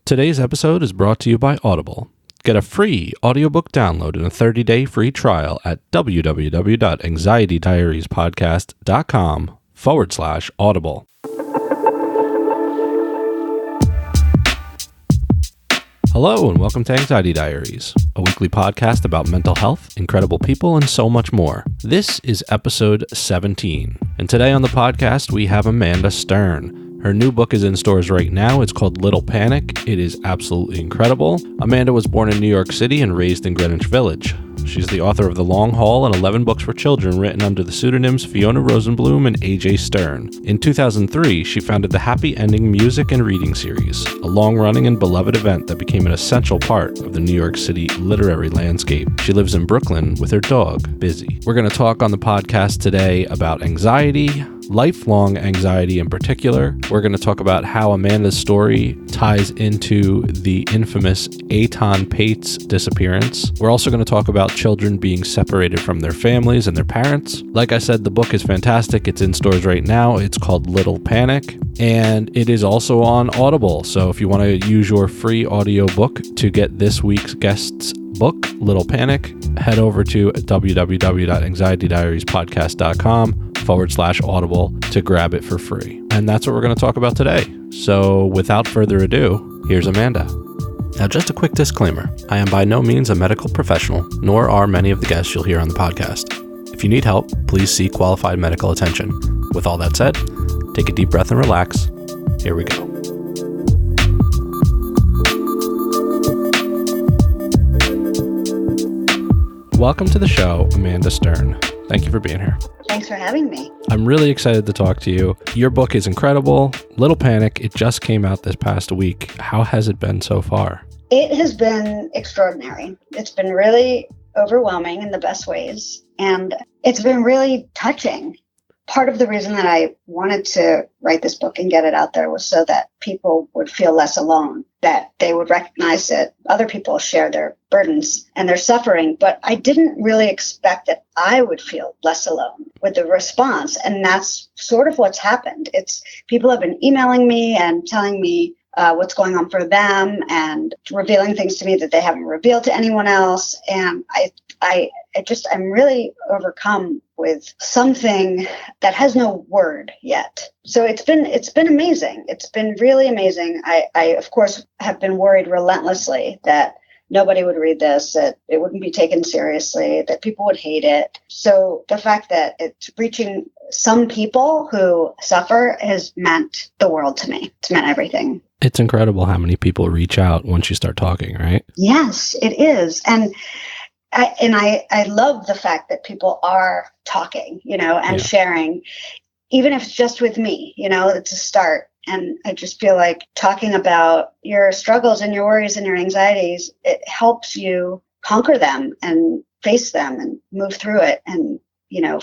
Today's episode is brought to you by Audible. Get a free audiobook download and a 30-day free trial at www.anxietydiariespodcast.com/audible. Hello and welcome to Anxiety Diaries, a weekly podcast about mental health, incredible people, and so much more. This is episode 17, and today on the podcast we have Amanda Stern. Her new book is in stores right now. It's called Little Panic. It is absolutely incredible. Amanda was born in New York City and raised in Greenwich Village. She's the author of The Long Haul and 11 books for children written under the pseudonyms Fiona, Rosenbloom, and A.J. Stern. In 2003, she founded the Happy Ending Music and Reading Series, a long-running and beloved event that became an essential part of the New York City literary landscape. She lives in Brooklyn with her dog, Busy. We're going to talk on the podcast today about anxiety, lifelong anxiety in particular. We're going to talk about how Amanda's story ties into the infamous Etan Patz disappearance. We're also going to talk about children being separated from their families and their parents. Like I said, the book is fantastic. It's in stores right now. It's called Little Panic, and it is also on Audible. So if you want to use your free audiobook to get this week's guest's book, Little Panic, head over to www.anxietydiariespodcast.com/audible to grab it for free. And that's what we're going to talk about today. So without further ado, here's Amanda. Now, just a quick disclaimer. I am by no means a medical professional, nor are many of the guests you'll hear on the podcast. If you need help, please seek qualified medical attention. With all that said, take a deep breath and relax. Here we go. Welcome to the show, Amanda Stern. Thank you for being here. Thanks for having me. I'm really excited to talk to you. Your book is incredible. Little Panic, it just came out this past week. How has it been so far? It has been extraordinary. It's been really overwhelming in the best ways, and it's been really touching. Part of the reason that I wanted to write this book and get it out there was so that people would feel less alone, that they would recognize that other people share their burdens and their suffering. But I didn't really expect that I would feel less alone with the response. And that's sort of what's happened. It's people have been emailing me and telling me what's going on for them and revealing things to me that they haven't revealed to anyone else. And I'm really overcome with something that has no word yet. So it's been amazing. It's been really amazing. I of course have been worried relentlessly that nobody would read this, that it wouldn't be taken seriously, that people would hate it. So the fact that it's reaching some people who suffer has meant the world to me. It's meant everything. It's incredible how many people reach out once you start talking, right? Yes, it is. And I love the fact that people are talking, and sharing, even if it's just with me, it's a start. And I just feel like talking about your struggles and your worries and your anxieties, it helps you conquer them and face them and move through it and,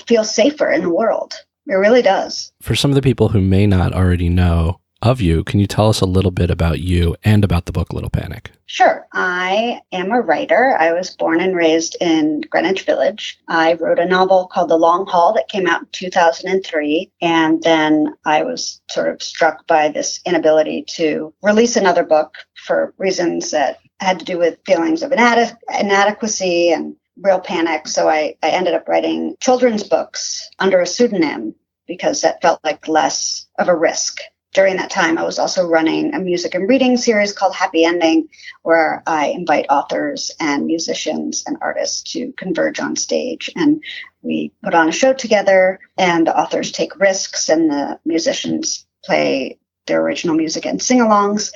feel safer in the world. It really does. For some of the people who may not already know of you, can you tell us a little bit about you and about the book Little Panic? Sure. I am a writer. I was born and raised in Greenwich Village. I wrote a novel called The Long Haul that came out in 2003. And then I was sort of struck by this inability to release another book for reasons that had to do with feelings of inadequacy and real panic. So I ended up writing children's books under a pseudonym because that felt like less of a risk. During that time, I was also running a music and reading series called Happy Ending, where I invite authors and musicians and artists to converge on stage. And we put on a show together, and the authors take risks, and the musicians play their original music and sing-alongs.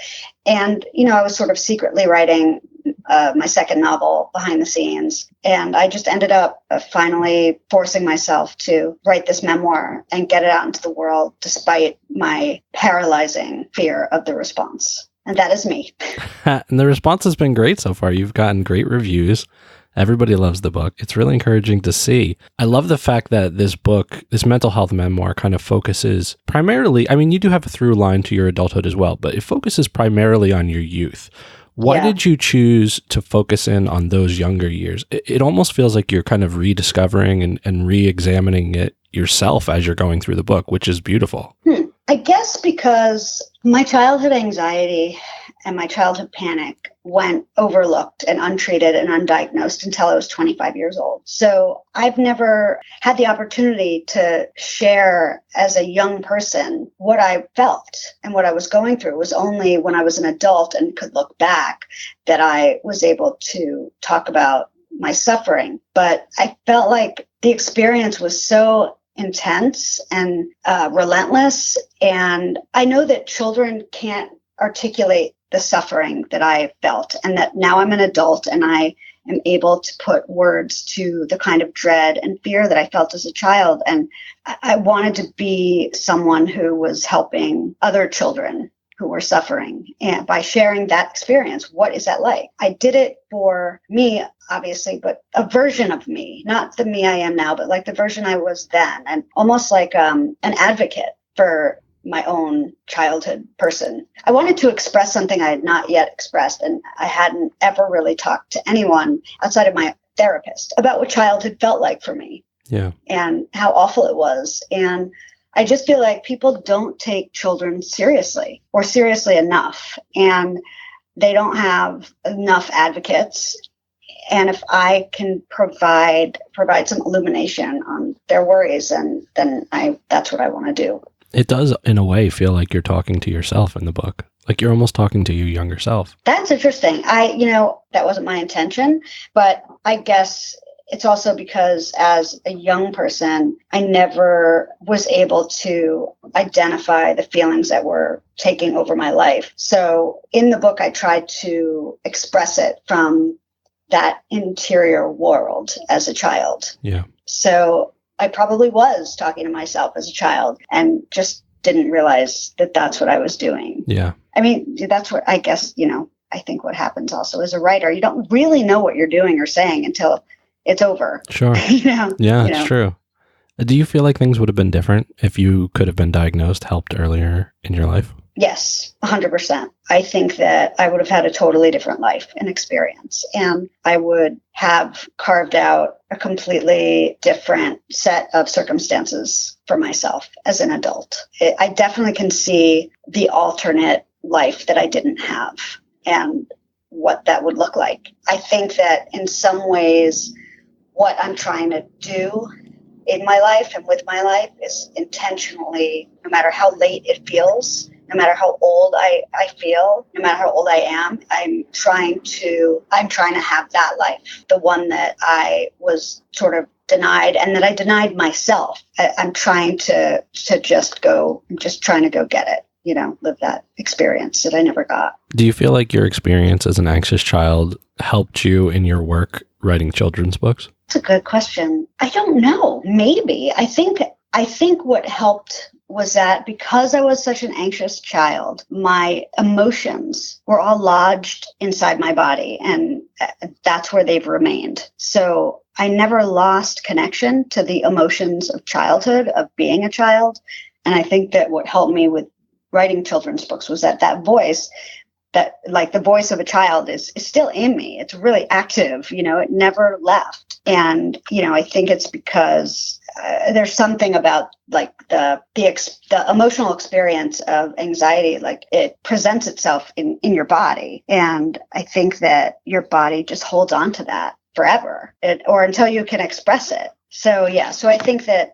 And, I was sort of secretly writing my second novel behind the scenes. And I just ended up finally forcing myself to write this memoir and get it out into the world despite my paralyzing fear of the response. And that is me. And the response has been great so far. You've gotten great reviews. Everybody loves the book. It's really encouraging to see. I love the fact that this book, this mental health memoir, kind of focuses primarily, you do have a through line to your adulthood as well, but it focuses primarily on your youth. Why did you choose to focus in on those younger years? It almost feels like you're kind of rediscovering and re-examining it yourself as you're going through the book, which is beautiful. I guess because my childhood anxiety and my childhood panic went overlooked and untreated and undiagnosed until I was 25 years old. So I've never had the opportunity to share as a young person what I felt and what I was going through. It was only when I was an adult and could look back that I was able to talk about my suffering. But I felt like the experience was so intense and relentless. And I know that children can't articulate the suffering that I felt, and that now I'm an adult and I am able to put words to the kind of dread and fear that I felt as a child. And I wanted to be someone who was helping other children who were suffering, and by sharing that experience. What is that like? I did it for me, obviously, but a version of me, not the me I am now, but like the version I was then, and almost like an advocate for my own childhood person. I wanted to express something I had not yet expressed, and I hadn't ever really talked to anyone outside of my therapist about what childhood felt like for me. Yeah. And how awful it was. And I just feel like people don't take children seriously or seriously enough, and they don't have enough advocates. And if I can provide some illumination on their worries, and then that's what I want to do. It does, in a way, feel like you're talking to yourself in the book. Like you're almost talking to your younger self. That's interesting. That wasn't my intention, but I guess it's also because as a young person, I never was able to identify the feelings that were taking over my life. So in the book, I tried to express it from that interior world as a child. Yeah. So I probably was talking to myself as a child and just didn't realize that that's what I was doing. Yeah. I mean, that's what I guess, I think what happens also as a writer, you don't really know what you're doing or saying until it's over. Sure. Yeah, it's true. Do you feel like things would have been different if you could have been diagnosed, helped earlier in your life? Yes, 100%. I think that I would have had a totally different life and experience, and I would have carved out a completely different set of circumstances for myself as an adult. I definitely can see the alternate life that I didn't have and what that would look like. I think that in some ways, what I'm trying to do in my life and with my life is intentionally, no matter how late it feels, no matter how old I feel, no matter how old I am, I'm trying to have that life, the one that I was sort of denied and that I denied myself. I'm trying to just go get it, live that experience that I never got. Do you feel like your experience as an anxious child helped you in your work writing children's books? That's a good question. I don't know. Maybe. I think what helped was that because I was such an anxious child, my emotions were all lodged inside my body, and that's where they've remained. So I never lost connection to the emotions of childhood, of being a child. And I think that what helped me with writing children's books was that voice, that like the voice of a child is still in me. It's really active, it never left. And, I think it's because there's something about like the emotional experience of anxiety, like it presents itself in your body. And I think that your body just holds on to that forever, or until you can express it. So I think that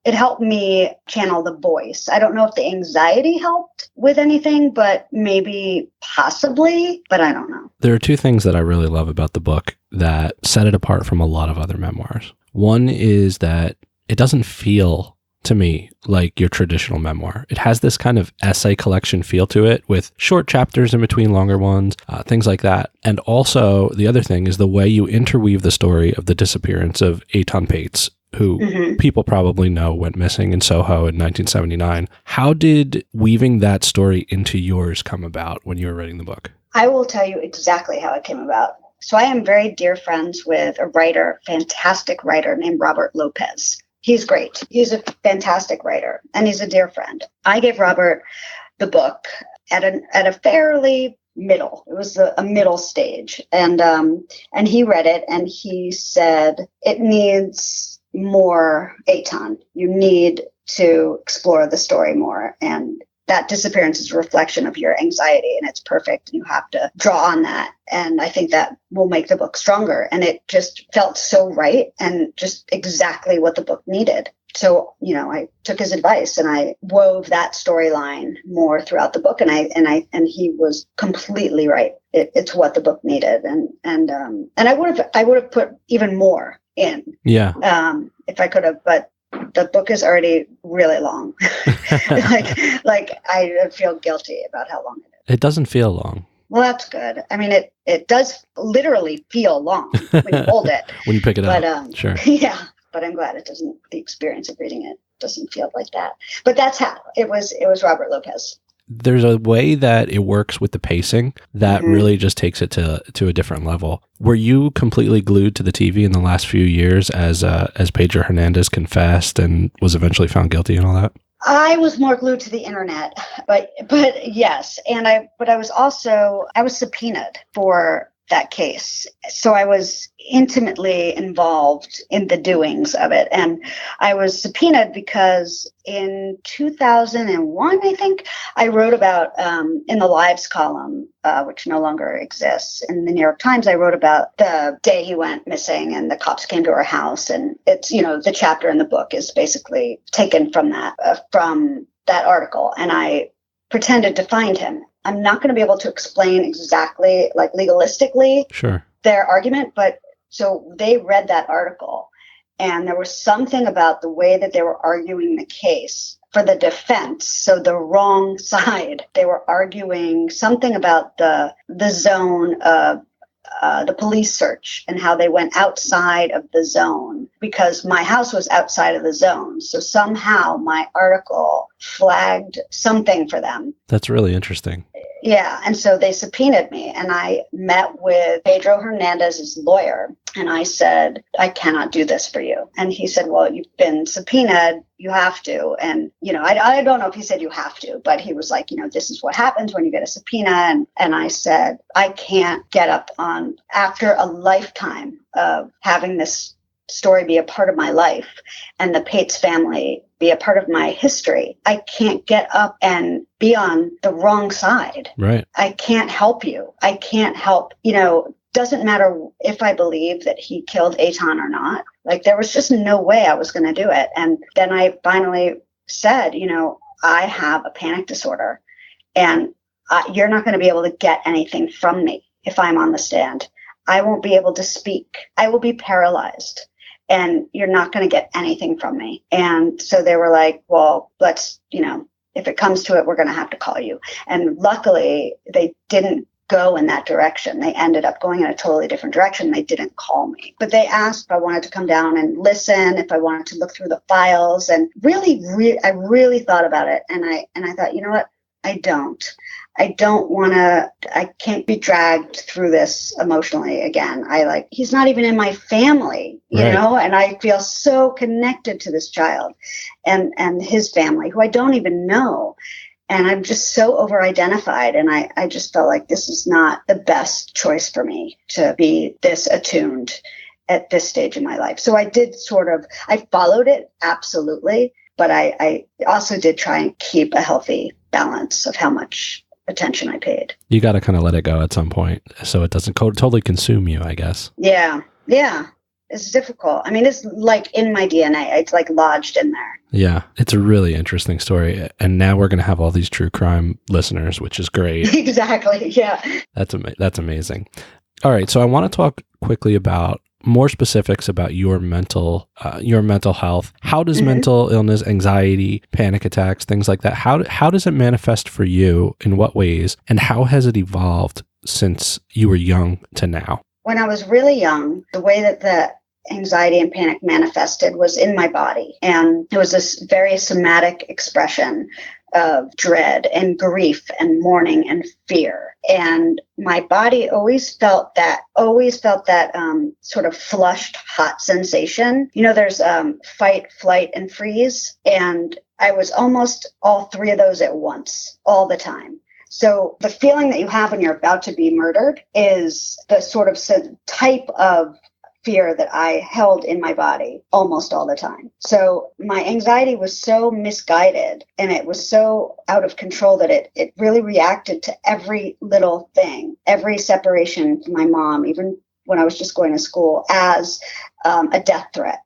it helped me channel the voice. I don't know if the anxiety helped with anything, but maybe possibly, but I don't know. There are two things that I really love about the book that set it apart from a lot of other memoirs. One is that it doesn't feel to me like your traditional memoir. It has this kind of essay collection feel to it with short chapters in between longer ones, things like that. And also the other thing is the way you interweave the story of the disappearance of Etan Patz, who people probably know went missing in Soho in 1979. How did weaving that story into yours come about when you were writing the book? I will tell you exactly how it came about. So I am very dear friends with a writer, fantastic writer named Robert Lopez. He's great. He's a fantastic writer, and he's a dear friend. I gave Robert the book at a fairly middle. It was a middle stage, and he read it, and he said it needs more Etan. You need to explore the story more, and that disappearance is a reflection of your anxiety and it's perfect. And you have to draw on that. And I think that will make the book stronger. And it just felt so right and just exactly what the book needed. So, I took his advice and I wove that storyline more throughout the book. And he was completely right. It's what the book needed. And I would have put even more in. Yeah. If I could have, but the book is already really long. like I feel guilty about how long it is. It doesn't feel long. Well, that's good. I mean, it does literally feel long when you hold it. When you pick it up. Sure. Yeah. But I'm glad the experience of reading it doesn't feel like that. But that's how it was Robert Lopez. There's a way that it works with the pacing that really just takes it to a different level. Were you completely glued to the TV in the last few years as Pedro Hernandezs confessed and was eventually found guilty and all that? I was more glued to the internet, but yes. And I was subpoenaed for that case. So I was intimately involved in the doings of it. And I was subpoenaed because in 2001, I think, I wrote about, in the Lives column, which no longer exists, in the New York Times, I wrote about the day he went missing and the cops came to our house. And it's, the chapter in the book is basically taken from that article. And I pretended to find him. I'm not going to be able to explain exactly, like legalistically, their argument, but so they read that article and there was something about the way that they were arguing the case for the defense. So the wrong side, they were arguing something about the zone of the police search and how they went outside of the zone because my house was outside of the zone. So somehow my article flagged something for them. That's really interesting. Yeah. And so they subpoenaed me and I met with Pedro Hernandez's lawyer and I said, I cannot do this for you. And he said, well, you've been subpoenaed. You have to. And, I don't know if he said you have to, but he was like, this is what happens when you get a subpoena. And I said, I can't get up on after a lifetime of having this story be a part of my life and the Patz family be a part of my history. I can't get up and be on the wrong side. Right. I can't help you. I can't help, doesn't matter if I believe that he killed Etan or not. Like there was just no way I was going to do it. And then I finally said, I have a panic disorder and you're not going to be able to get anything from me if I'm on the stand. I won't be able to speak. I will be paralyzed. And you're not going to get anything from me. And so they were like, well, let's, if it comes to it, we're going to have to call you. And luckily, they didn't go in that direction. They ended up going in a totally different direction. They didn't call me. But they asked if I wanted to come down and listen, if I wanted to look through the files. And I really thought about it. And I thought, you know what? I don't want to, I can't be dragged through this emotionally again. He's not even in my family, you know, and I feel so connected to this child and his family who I don't even know. And I'm just so over-identified. And I just felt like this is not the best choice for me to be this attuned at this stage in my life. So I did I followed it, absolutely. But I also did try and keep a healthy balance of how much attention I paid. You got to kind of let it go at some point so it doesn't totally consume you, I guess. Yeah. It's difficult. I mean, it's like in my DNA. It's like lodged in there. Yeah. It's a really interesting story. And now we're going to have all these true crime listeners, which is great. Exactly. Yeah. That's amazing. All right. So I want to talk quickly about more specifics about your mental health. How does mental illness, anxiety, panic attacks, things like that, how does it manifest for you? In what ways? And how has it evolved since you were young to now? When I was really young, the way that the anxiety and panic manifested was in my body. And it was this very somatic expression of dread and grief and mourning and fear. And my body always felt that sort of flushed hot sensation. There's fight, flight, and freeze. And I was almost all three of those at once, all the time. So the feeling that you have when you're about to be murdered is the sort of type of fear that I held in my body almost all the time. So my anxiety was so misguided and it was so out of control that it really reacted to every little thing, every separation from my mom, even when I was just going to school, as a death threat.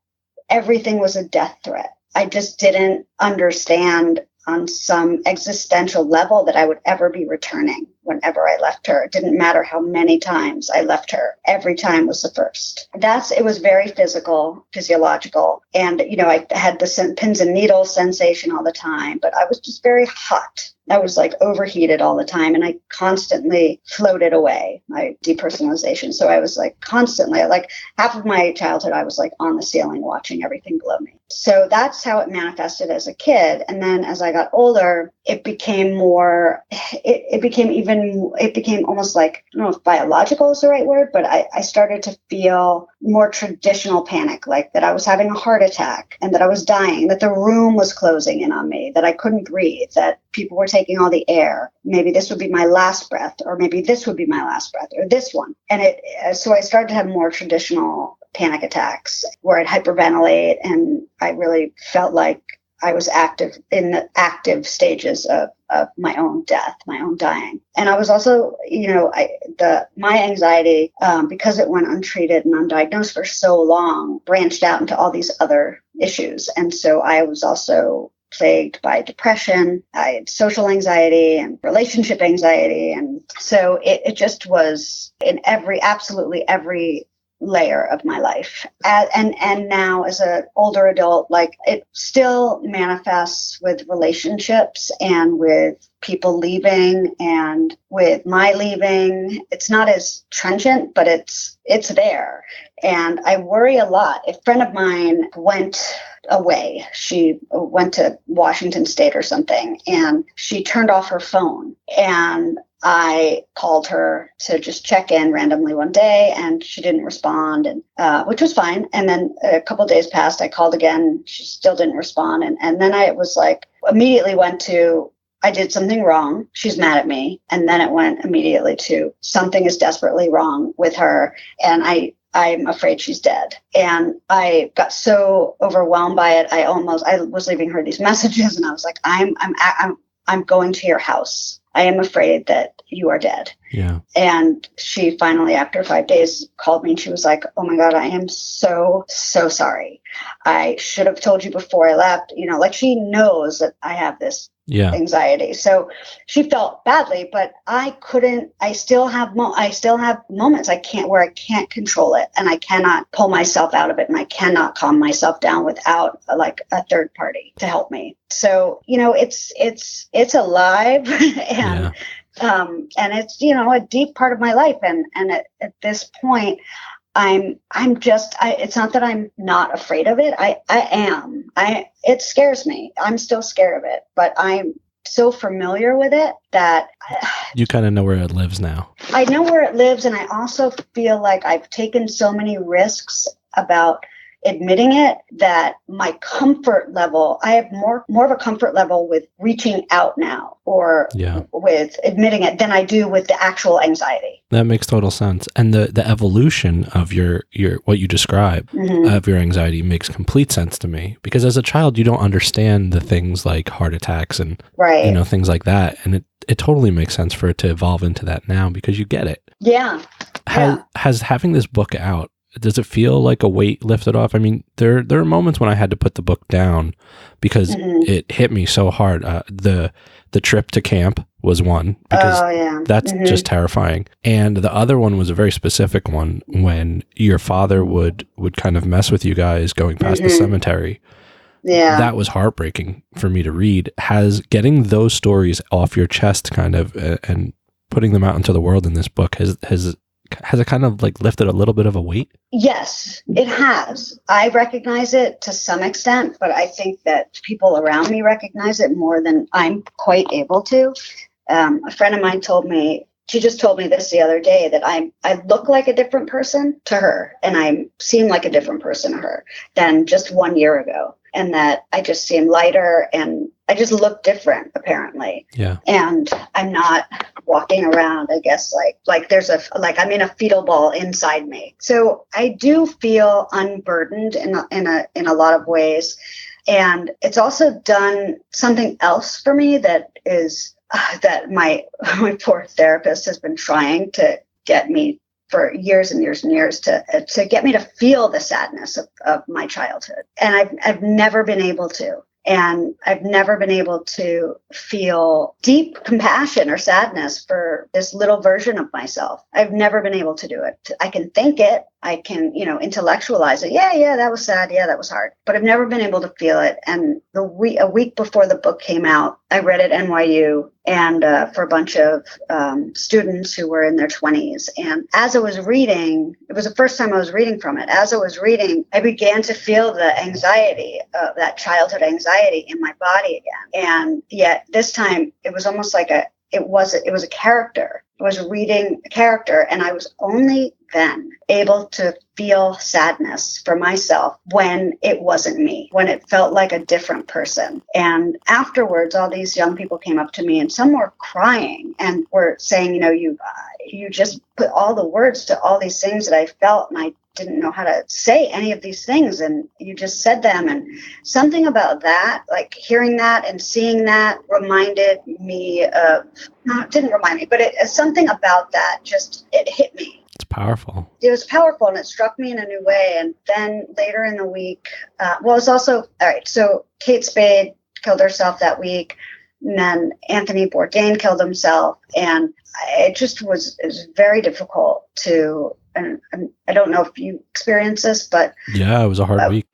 Everything was a death threat. I just didn't understand on some existential level that I would ever be returning whenever I left her. It didn't matter how many times I left her. Every time was the first. It was very physiological. And, I had the pins and needles sensation all the time, but I was just very hot. I was like overheated all the time and I constantly floated away, my depersonalization. So I was like constantly, like half of my childhood, I was like on the ceiling watching everything below me. So that's how it manifested as a kid. And then as I got older, it became almost like, I don't know if biological is the right word, but I started to feel more traditional panic, like that I was having a heart attack and that I was dying, that the room was closing in on me, that I couldn't breathe, that people were taking all the air. Maybe this would be my last breath, or maybe this would be my last breath, or this one. And so I started to have more traditional panic attacks where I'd hyperventilate, and I really felt like I was in the active stages of my own death, my own dying. And I was also, my anxiety, because it went untreated and undiagnosed for so long, branched out into all these other issues. And so I was also plagued by depression. I had social anxiety and relationship anxiety. And so it just was in absolutely every layer of my life. And now as an older adult, like it still manifests with relationships and with people leaving and with my leaving. It's not as trenchant, but it's there. And I worry a lot. A friend of mine went away. She went to Washington State or something, and she turned off her phone. And I called her to just check in randomly one day, and she didn't respond, and which was fine. And then a couple of days passed. I called again. She still didn't respond. And then I was like, immediately went to, I did something wrong. She's mad at me. And then it went immediately to something is desperately wrong with her. And I'm afraid she's dead. And I got so overwhelmed by it. I was leaving her these messages, and I was like, I'm going to your house. I am afraid that you are dead. Yeah. And she finally, after 5 days, called me and she was like, oh my God, I am so, so sorry. I should have told you before I left. Like she knows that I have this anxiety. So she felt badly, but I still have moments I can't control it, and I cannot pull myself out of it, and I cannot calm myself down without like a third party to help me. So, it's alive and it's, a deep part of my life. And at this point, it's not that I'm not afraid of it. I am. It scares me. I'm still scared of it, but I'm so familiar with it that you kind of know where it lives now. I know where it lives. And I also feel like I've taken so many risks about admitting it that my comfort level, I have more of a comfort level with reaching out now or with admitting it than I do with the actual anxiety. That makes total sense. And the evolution of your what you describe of your anxiety makes complete sense to me, because as a child, you don't understand the things like heart attacks and things like that. And it totally makes sense for it to evolve into that now because you get it. Yeah. Has having this book out, does it feel like a weight lifted off? I mean, there are moments when I had to put the book down because it hit me so hard. The trip to camp was one, because that's just terrifying. And the other one was a very specific one when your father would kind of mess with you guys going past the cemetery. Yeah. That was heartbreaking for me to read. Has getting those stories off your chest kind of and putting them out into the world in this book, has it kind of like lifted a little bit of a weight? Yes, it has. I recognize it to some extent, but I think that people around me recognize it more than I'm quite able to. A friend of mine she just told me this the other day, that I look like a different person to her, and I seem like a different person to her than just 1 year ago. and that I just seem lighter and I just look different, apparently. Yeah. And I'm not walking around, I guess, like there's I'm in a fetal ball inside me. So I do feel unburdened in a lot of ways. And it's also done something else for me that is that my poor therapist has been trying to get me for years and years and years to get me to feel the sadness of my childhood. And I've never been able to. And I've never been able to feel deep compassion or sadness for this little version of myself. I've never been able to do it. I can think it. I can, intellectualize it. Yeah, that was sad. Yeah, that was hard. But I've never been able to feel it. And a week before the book came out, I read at NYU and for a bunch of students who were in their 20s. And as I was reading, it was the first time I was reading from it. As I was reading, I began to feel the anxiety, that childhood anxiety in my body again. And yet this time, it was almost like it was a character. I was reading a character, and I was only then able to feel sadness for myself when it wasn't me, when it felt like a different person. And afterwards, all these young people came up to me, and some were crying and were saying, you just put all the words to all these things that I felt, and I didn't know how to say any of these things, and you just said them. And something about that, like hearing that and seeing that, reminded me of, no, it didn't remind me, but something about that it hit me. It's powerful. It was powerful, and it struck me in a new way. And then later in the week, it was also, all right, so Kate Spade killed herself that week, and then Anthony Bourdain killed himself, and it was very difficult to, and I don't know if you experienced this, but yeah, it was a hard week.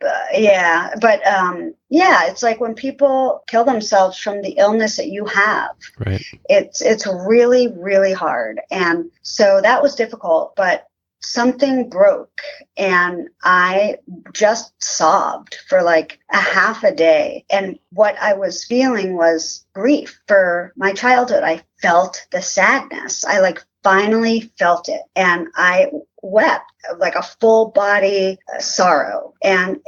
It's like when people kill themselves from the illness that you have, right? It's really, really hard. And so that was difficult, but something broke, and I just sobbed for like a half a day. And what I was feeling was grief for my childhood. I felt the sadness. I finally felt it, and I wept, like a full body sorrow. And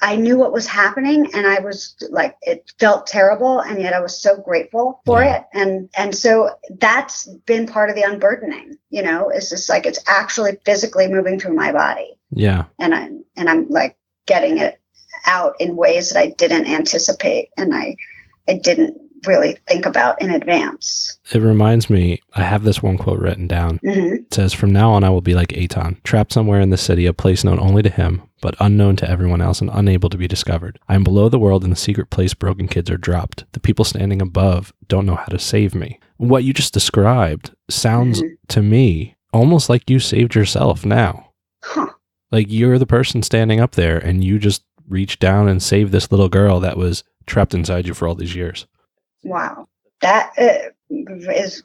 I knew what was happening, and I was like, it felt terrible, and yet I was so grateful for it. And so that's been part of the unburdening, it's just like, it's actually physically moving through my body. Yeah. And I'm like getting it out in ways that I didn't anticipate, and I didn't really think about in advance. It reminds me, I have this one quote written down. Mm-hmm. It says, "From now on, I will be like Etan, trapped somewhere in the city, a place known only to him, but unknown to everyone else and unable to be discovered. I am below the world in the secret place broken kids are dropped. The people standing above don't know how to save me." What you just described sounds to me almost like you saved yourself now. Huh. Like you're the person standing up there, and you just reached down and saved this little girl that was trapped inside you for all these years. Wow. That is,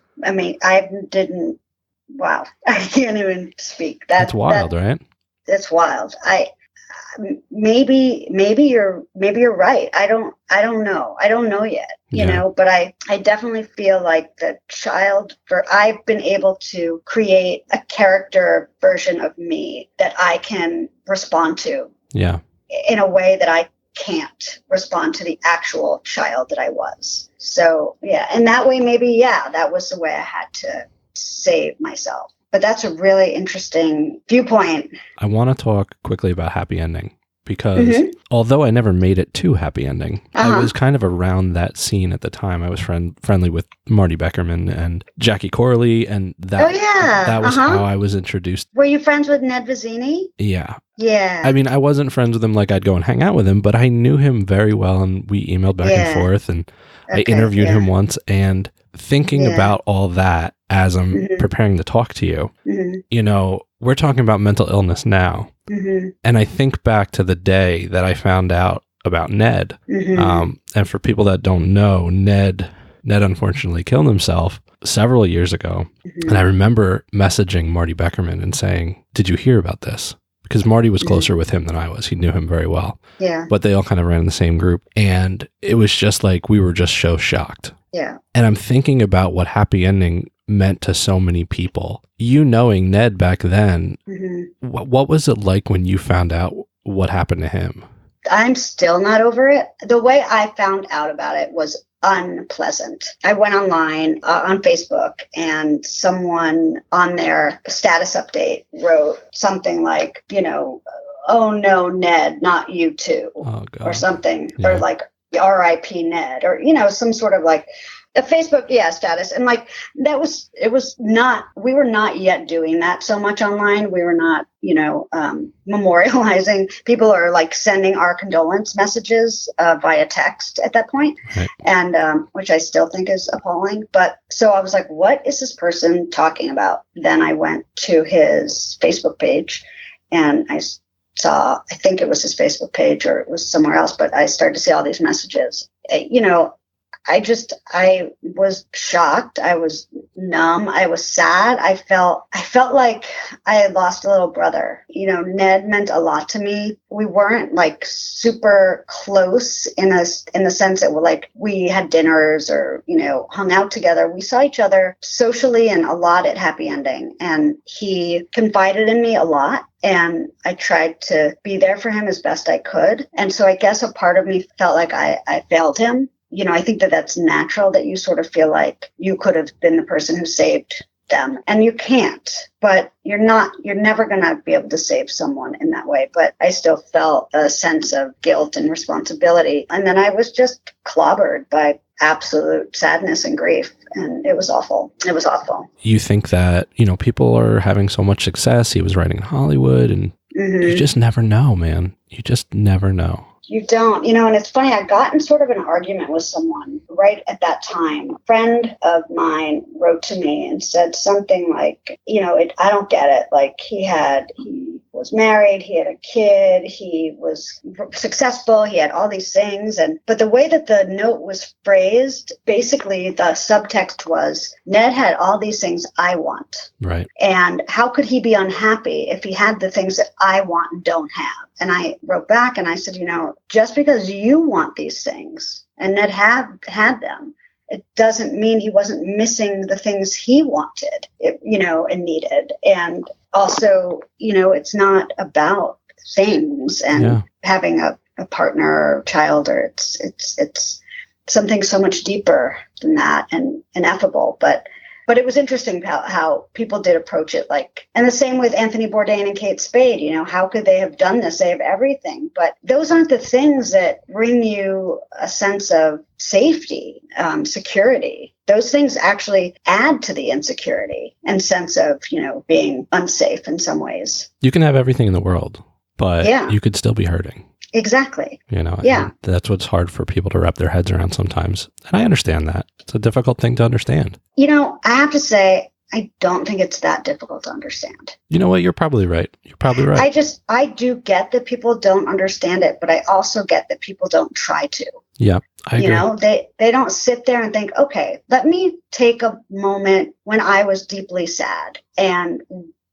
wow. I can't even speak. That's wild, right? That's wild. Maybe you're right. I don't know. I don't know yet, but I definitely feel like I've been able to create a character version of me that I can respond to. Yeah. In a way that I can't respond to the actual child that I was. So, yeah. And that way, maybe, that was the way I had to save myself. But that's a really interesting viewpoint. I want to talk quickly about happy ending, because although I never made it to happy ending, I was kind of around that scene at the time. I was friendly with Marty Beckerman and Jackie Corley, and that was how I was introduced. Were you friends with Ned Vizzini? Yeah. Yeah. I mean, I wasn't friends with him like I'd go and hang out with him, but I knew him very well, and we emailed back and forth, and I interviewed him once. And thinking about all that as I'm preparing to talk to you, we're talking about mental illness now. And I think back to the day that I found out about Ned. And for people that don't know, Ned unfortunately killed himself several years ago. And I remember messaging Marty Beckerman and saying, "Did you hear about this?" Because Marty was closer with him than I was. He knew him very well. Yeah. But they all kind of ran in the same group. And it was just like, we were just so shocked. Yeah. And I'm thinking about what happy ending meant to so many people. You knowing Ned back then, what was it like when you found out what happened to him? I'm still not over it. The way I found out about it was unpleasant. I went online on Facebook, and someone on their status update wrote something like, "Oh no, Ned, not you too," or something, or like R.I.P. Ned, or some sort of like a Facebook status. And like we were not yet doing that so much online. We were not memorializing. People are like sending our condolence messages via text at that point, right. And which I still think is appalling. But so I was like, what is this person talking about? Then I went to his Facebook page, and I saw, I think it was his Facebook page or it was somewhere else, but I started to see all these messages. I was shocked. I was numb. I was sad. I felt like I had lost a little brother. Ned meant a lot to me. We weren't like super close in the sense that we had dinners or, hung out together. We saw each other socially and a lot at Happy Ending. And he confided in me a lot. And I tried to be there for him as best I could. And so I guess a part of me felt like I failed him. I think that that's natural, that you sort of feel like you could have been the person who saved them, and you can't, but you're never going to be able to save someone in that way. But I still felt a sense of guilt and responsibility. And then I was just clobbered by absolute sadness and grief. And it was awful. It was awful. You think that, people are having so much success. He was writing in Hollywood, and you just never know, man. You just never know. You don't, and it's funny, I got in sort of an argument with someone right at that time. A friend of mine wrote to me and said something like, I don't get it. Like he was married, he had a kid, he was successful, he had all these things. But the way that the note was phrased, basically the subtext was, Ned had all these things I want. Right. And how could he be unhappy if he had the things that I want and don't have? And I wrote back and I said, just because you want these things and Ned had them, it doesn't mean he wasn't missing the things he wanted, and needed. And also, it's not about things and having a partner or child, or it's something so much deeper than that and ineffable. But it was interesting how people did approach it, and the same with Anthony Bourdain and Kate Spade. How could they have done this? They have everything, but those aren't the things that bring you a sense of safety, security. Those things actually add to the insecurity and sense of, being unsafe in some ways. You can have everything in the world, but you could still be hurting. Exactly. And that's what's hard for people to wrap their heads around sometimes. And I understand that. It's a difficult thing to understand. I have to say, I don't think it's that difficult to understand. You know what? You're probably right. I do get that people don't understand it, but I also get that people don't try to. Yeah, I agree. They don't sit there and think, okay, let me take a moment when I was deeply sad and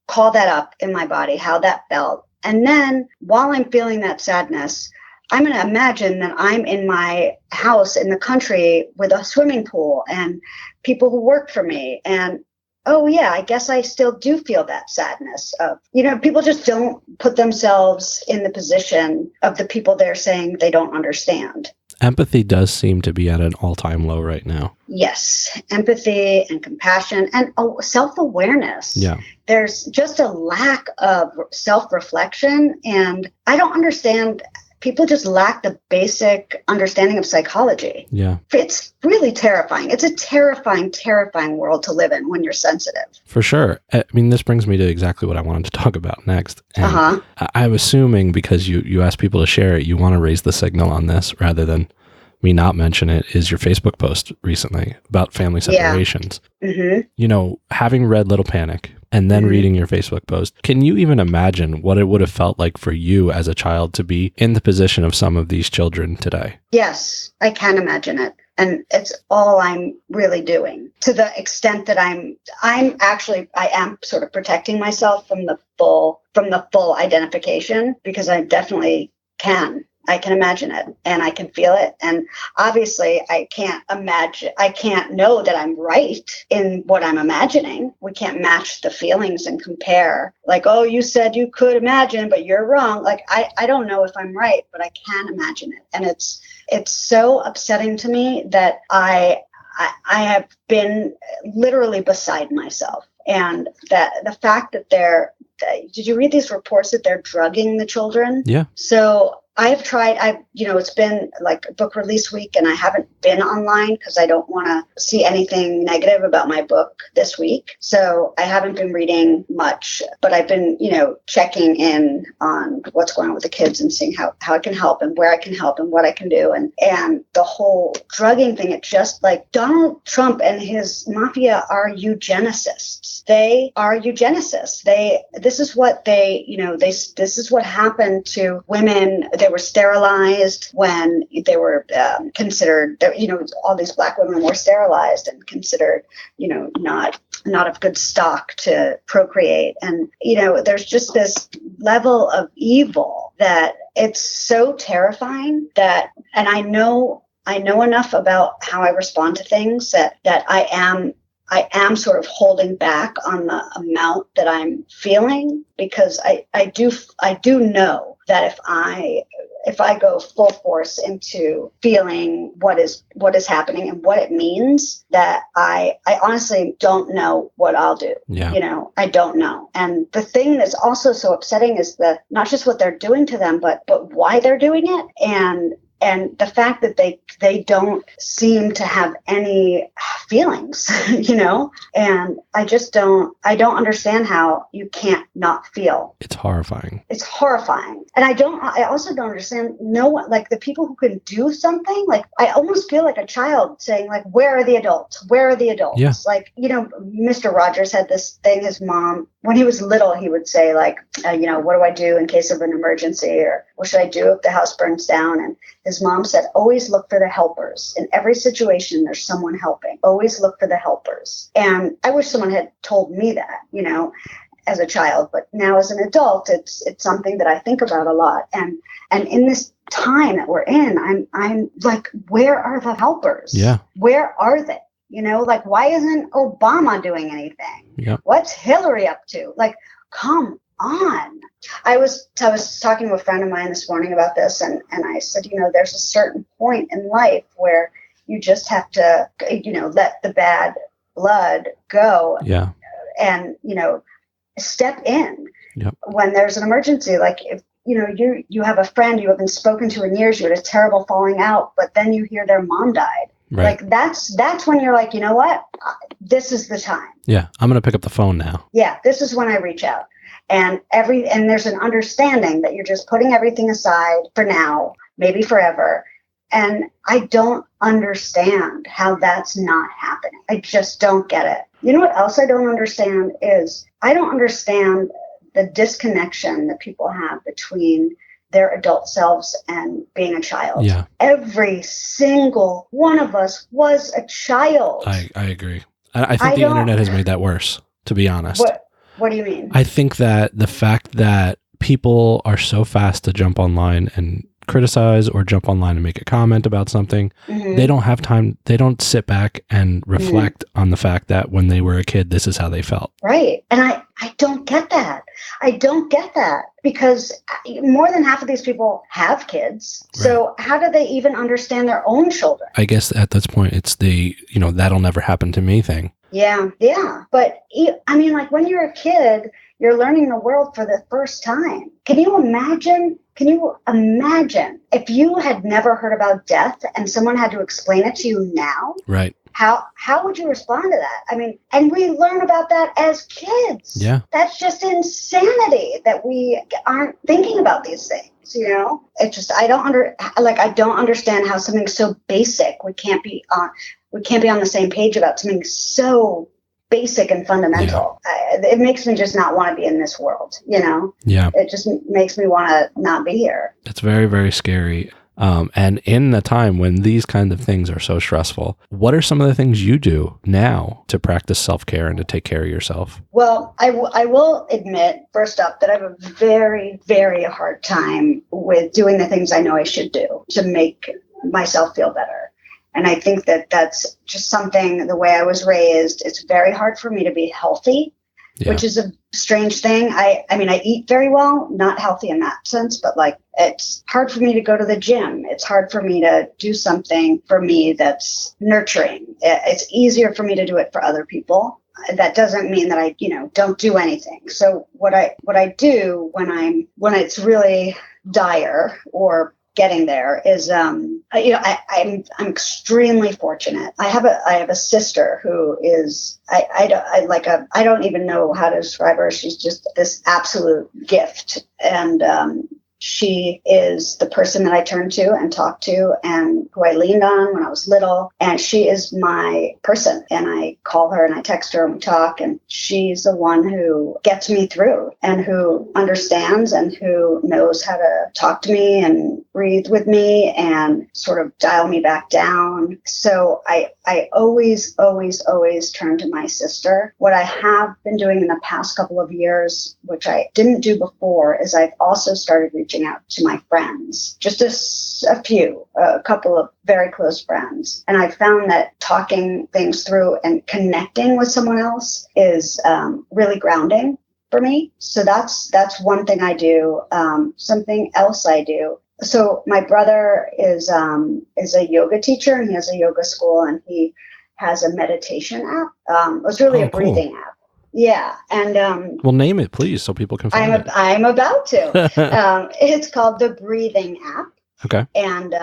call that up in my body, how that felt. And then while I'm feeling that sadness, I'm going to imagine that I'm in my house in the country with a swimming pool and people who work for me. And, oh, yeah, I guess I still do feel that sadness of, people just don't put themselves in the position of the people they're saying they don't understand. Empathy does seem to be at an all-time low right now. Yes, empathy and compassion and self-awareness. Yeah. There's just a lack of self-reflection, and I don't understand. People just lack the basic understanding of psychology. Yeah. It's really terrifying. It's a terrifying, terrifying world to live in when you're sensitive. For sure. I mean, this brings me to exactly what I wanted to talk about next. And I'm assuming because you asked people to share it, you want to raise the signal on this rather than me not mention it, is your Facebook post recently about family separations. Yeah. Mm-hmm. Having read Little Panic and then reading your Facebook post, can you even imagine what it would have felt like for you as a child to be in the position of some of these children today? Yes, I can imagine it. And it's all I'm really doing, to the extent that I am sort of protecting myself from the full identification, because I definitely can I can imagine it and I can feel it. And obviously I can't know that I'm right in what I'm imagining. We can't match the feelings and compare like, oh, you said you could imagine, but you're wrong. Like, I don't know if I'm right, but I can imagine it. And it's so upsetting to me that I have been literally beside myself. And that the fact that did you read these reports that they're drugging the children? Yeah. So I've tried, it's been like book release week and I haven't been online because I don't want to see anything negative about my book this week. So I haven't been reading much, but I've been, checking in on what's going on with the kids and seeing how I can help and where I can help and what I can do. And the whole drugging thing, it's just like Donald Trump and his mafia are eugenicists. They are eugenicists. This is what this is what happened to women. They were sterilized when they were considered, all these Black women were sterilized and considered, not of good stock to procreate. And, there's just this level of evil that it's so terrifying and I know enough about how I respond to things that I am sort of holding back on the amount that I'm feeling, because I do know that if I go full force into feeling what is happening and what it means, that I honestly don't know what I'll do. Yeah. I don't know. And the thing that's also so upsetting is not just what they're doing to them, but why they're doing it. And the fact that they don't seem to have any feelings, and I don't understand how you can't not feel. It's horrifying. It's horrifying. And I also don't understand no one, like the people who can do something, like I almost feel like a child saying like, where are the adults? Where are the adults? Yeah. Like, Mr. Rogers had this thing, his mom, when he was little, he would say like, what do I do in case of an emergency? Or what should I do if the house burns down? And his mom said, always look for the helpers. In every situation, there's someone helping. Always look for the helpers. And I wish someone had told me that, as a child. But now as an adult, it's something that I think about a lot. And in this time that we're in, I'm like, where are the helpers? Yeah. Where are they? Like, why isn't Obama doing anything? Yep. What's Hillary up to? Like, come on. I was talking to a friend of mine this morning about this, and I said, there's a certain point in life where you just have to, let the bad blood go. Yeah. And, step in. Yep. When there's an emergency. Like if, you have a friend you haven't spoken to in years, you had a terrible falling out, but then you hear their mom died. Right. Like that's when you're like, you know what? This is the time. Yeah. I'm going to pick up the phone now. Yeah. This is when I reach out. And there's an understanding that you're just putting everything aside for now, maybe forever. And I don't understand how that's not happening. I just don't get it. You know what else I don't understand is I don't understand the disconnection that people have between their adult selves and being a child. Yeah. Every single one of us was a child. I agree. I think the internet has made that worse, to be honest. What do you mean? I think that the fact that people are so fast to jump online and criticize or jump online and make a comment about something, Mm-hmm. they don't have time. They don't sit back and reflect on the fact that when they were a kid, this is how they felt. Right. And I don't get that. I don't get that because more than half of these people have kids. So Right. How do they even understand their own children? I guess at this point, it's the, that'll never happen to me thing. Yeah. Yeah. But I mean, like when you're a kid, you're learning the world for the first time. Can you imagine if you had never heard about death and someone had to explain it to you now? Right. How would you respond to that? I mean, and we learn about that as kids. Yeah. That's just insanity that we aren't thinking about these things. It's just I don't understand how something so basic we can't be on the same page about something so basic and fundamental. Yeah. It makes me just not want to be in this world. Yeah. It just makes me want to not be here. It's very, very scary. And in a time when these kind of things are so stressful, what are some of the things you do now to practice self-care and to take care of yourself? Well, I will admit, first up, that I have a very, very hard time with doing the things I know I should do to make myself feel better. And I think that that's just something, the way I was raised, it's very hard for me to be healthy, which is a strange thing. I mean, I eat very well, not healthy in that sense, but like it's hard for me to go to the gym. It's hard for me to do something for me that's nurturing. It's easier for me to do it for other people. That doesn't mean that I, don't do anything. So what I do when it's really dire or getting there is, I'm extremely fortunate. I have a sister who is, I don't even know how to describe her. She's just this absolute gift. And, she is the person that I turn to and talk to and who I leaned on when I was little. And she is my person. And I call her and I text her and we talk. And she's the one who gets me through and who understands and who knows how to talk to me and breathe with me and sort of dial me back down. So I always, always, always turn to my sister. What I have been doing in the past couple of years, which I didn't do before, is I've also started reaching out to my friends, just a couple of very close friends. And I found that talking things through and connecting with someone else is really grounding for me. So that's one thing I do. Something else I do. So my brother is a yoga teacher and he has a yoga school and he has a meditation app. It was really a breathing app. Yeah. And well, name it, please, so people can find it. I'm about to. It's called the Breathing app. Okay. And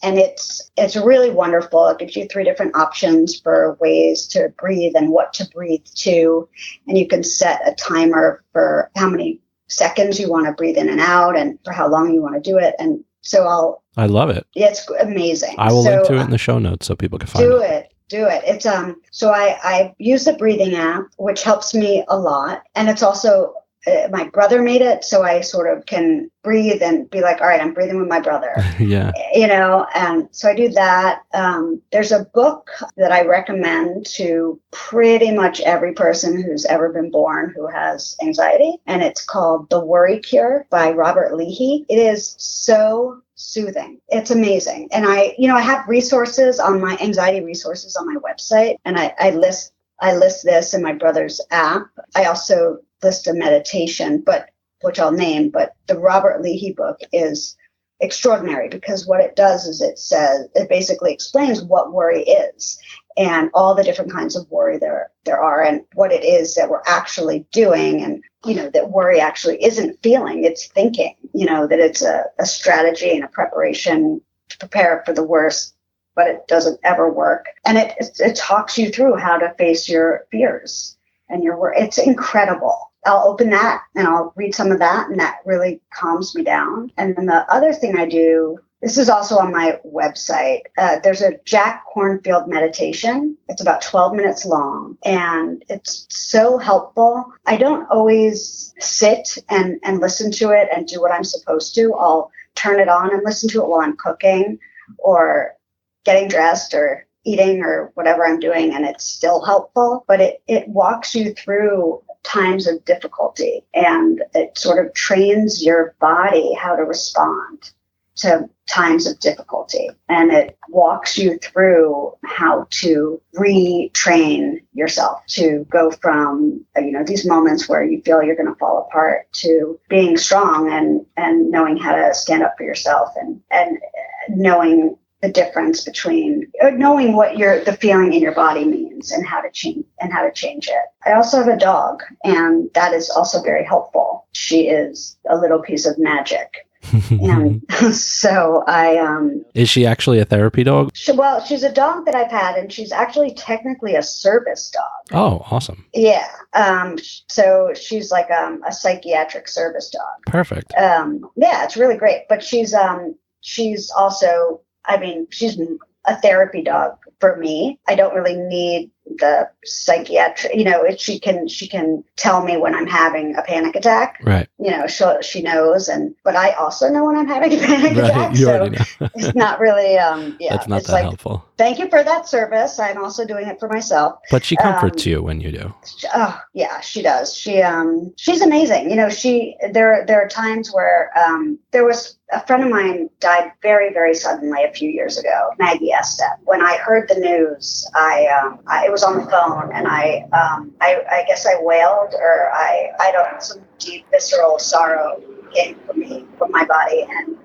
it's really wonderful. It gives you 3 different options for ways to breathe and what to breathe to. And you can set a timer for how many seconds you want to breathe in and out and for how long you want to do it. And so I love it. It's amazing. I will link to it in the show notes so people can find it. Do it. It's so I use the breathing app, which helps me a lot. And it's also my brother made it, so I sort of can breathe and be like, all right, I'm breathing with my brother. Yeah. And so I do that. There's a book that I recommend to pretty much every person who's ever been born who has anxiety. And it's called The Worry Cure by Robert Leahy. It is so soothing. It's amazing. And I have resources on my anxiety resources on my website. And I list this in my brother's app. I also list a meditation, which I'll name, but the Robert Leahy book is extraordinary because what it does is it basically explains what worry is and all the different kinds of worry there are and what it is that we're actually doing. And, that worry actually isn't feeling, it's thinking, that it's a strategy and a preparation to prepare for the worst, but it doesn't ever work. And it talks you through how to face your fears and your worry. It's incredible. I'll open that and I'll read some of that, and that really calms me down. And then the other thing I do, this is also on my website, there's a Jack Kornfield meditation. It's about 12 minutes long, and it's so helpful. I don't always sit and listen to it and do what I'm supposed to. I'll turn it on and listen to it while I'm cooking or getting dressed or eating or whatever I'm doing, and it's still helpful. But it walks you through times of difficulty, and it sort of trains your body how to respond to times of difficulty, and it walks you through how to retrain yourself to go from these moments where you feel you're going to fall apart to being strong and knowing how to stand up for yourself and knowing the difference between knowing what the feeling in your body means and how to change it. I also have a dog, and that is also very helpful. She is a little piece of magic. And so is she actually a therapy dog? She's a dog that I've had, and she's actually technically a service dog. Oh, awesome. Yeah. So she's like a psychiatric service dog. Perfect. Yeah, it's really great. But she's also, she's a therapy dog for me. I don't really need the psychiatric, she can tell me when I'm having a panic attack. Right. she knows, but I also know when I'm having a panic attack. You so already know. it's not really, That's not it's that helpful. Thank you for that service. I'm also doing it for myself. But she comforts you when you do. Oh yeah, she does. She's amazing. There are times where there was a friend of mine died very, very suddenly a few years ago, Maggie Estep. When I heard the news, it was on the phone, and I guess I wailed, or I don't, some deep visceral sorrow came from my body, and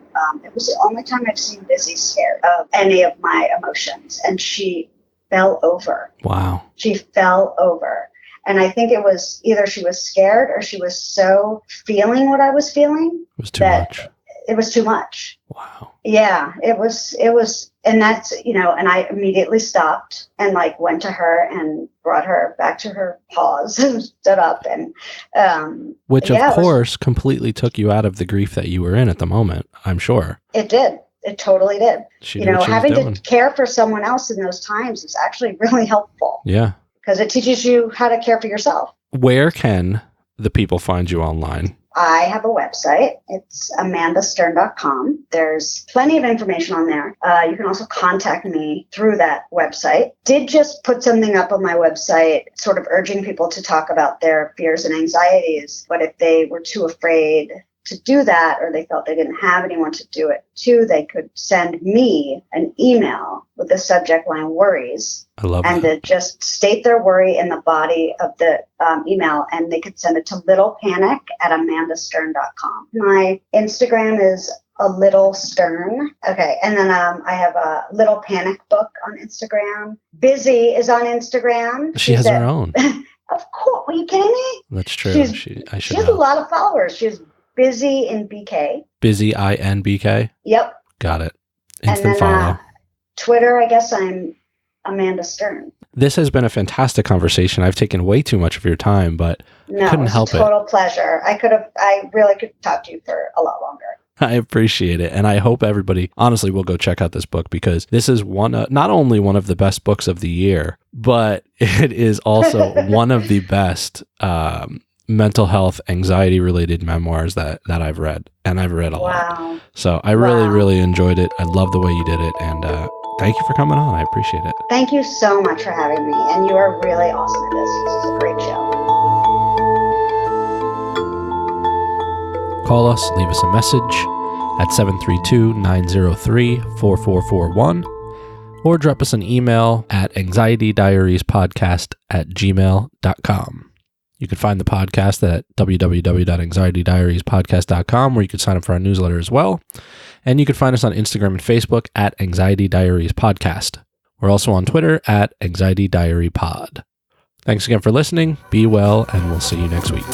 it was the only time I've seen Busy scared of any of my emotions, and she fell over. Wow. She fell over. And I think it was either she was scared or she was so feeling what I was feeling. It was too much. It was too much. Wow. Yeah, it was, and that's, and I immediately stopped and went to her and brought her back to her paws and stood up and, which of course completely took you out of the grief that you were in at the moment, I'm sure. It did. It totally did. Having to care for someone else in those times is actually really helpful. Yeah. Because it teaches you how to care for yourself. Where can the people find you online? I have a website. It's amandastern.com. There's plenty of information on there. You can also contact me through that website. Did just put something up on my website, sort of urging people to talk about their fears and anxieties. But if they were too afraid to do that, or they felt they didn't have anyone to do it to, they could send me an email with the subject line worries. I love and that. to just state their worry in the body of the email, and they could send it to littlepanic@amandastern.com. My Instagram is a little stern. Okay. And then I have a Little Panic book on Instagram. Busy is on Instagram. She has her own. Of course. Are you kidding me? That's true. She has a lot of followers. She's Busy in BK. Busy INBK? Yep. Got it. Instant follow. Twitter, I guess I'm Amanda Stern. This has been a fantastic conversation. I've taken way too much of your time, but I couldn't help it. Total pleasure. I really could talk to you for a lot longer. I appreciate it. And I hope everybody honestly will go check out this book, because this is not only one of the best books of the year, but it is also one of the best mental health, anxiety related memoirs that I've read. And I've read a lot. So I really, really enjoyed it. I love the way you did it. And thank you for coming on. I appreciate it. Thank you so much for having me. And you are really awesome at this. This is a great show. Call us, leave us a message at 732-903-4441, or drop us an email at anxietydiariespodcast@gmail.com. You can find the podcast at www.anxietydiariespodcast.com, where you can sign up for our newsletter as well. And you can find us on Instagram and Facebook at Anxiety Diaries Podcast. We're also on Twitter at Anxiety Diary Pod. Thanks again for listening. Be well, and we'll see you next week.